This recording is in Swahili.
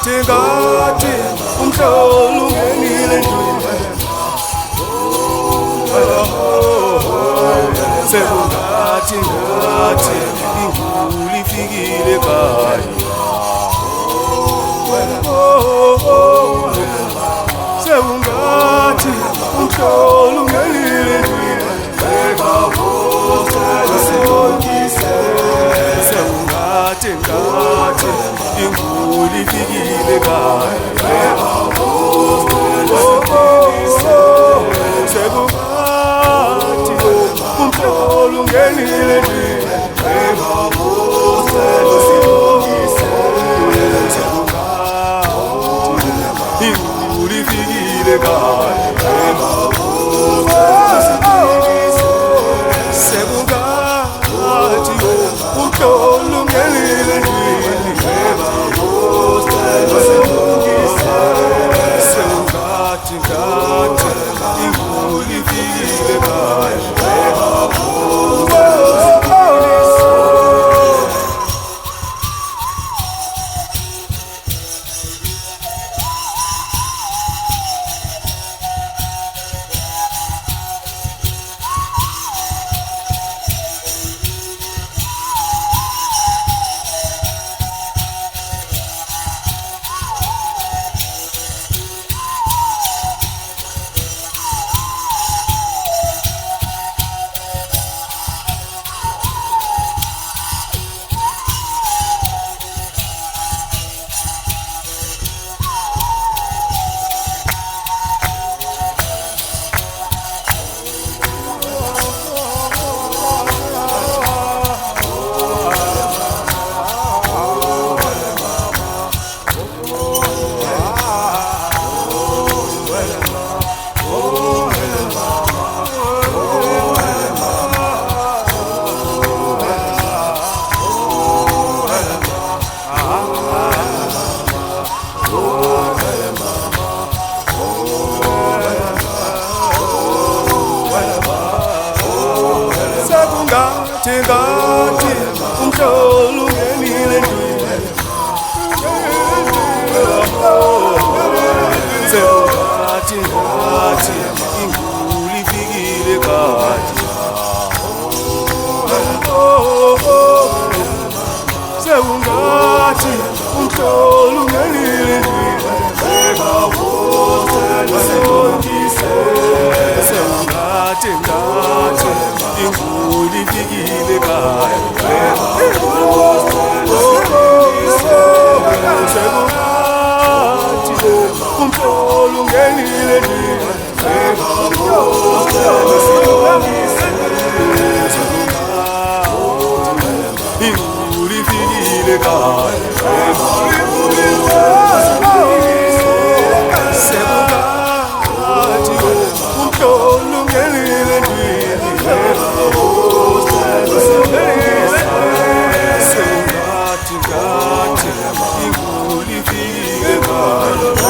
Ngati umhlolo ungenile endlini sekungathi inguli ifikile ekhaya sekungathi umhlolo ungenile endlini sekungathi inguli ifikile ekhaya sekungathi umhlolo ungenile endlini inguli ifikile ekhaya sekungathi umhlolo ungenile endlini sekungathi inguli ifikile ekhaya Ngati umhlolo ungenile endlini sekungathi inguli ifikile ekhaya sekungathi umhlolo ungenile endlini sekungathi inguli ifikile ekhaya sekungathi umhlolo ungenile endlini inguli ifikile ekhaya sekungathi umhlolo ungenile endlini sekungathi inguli ifikile ekhaya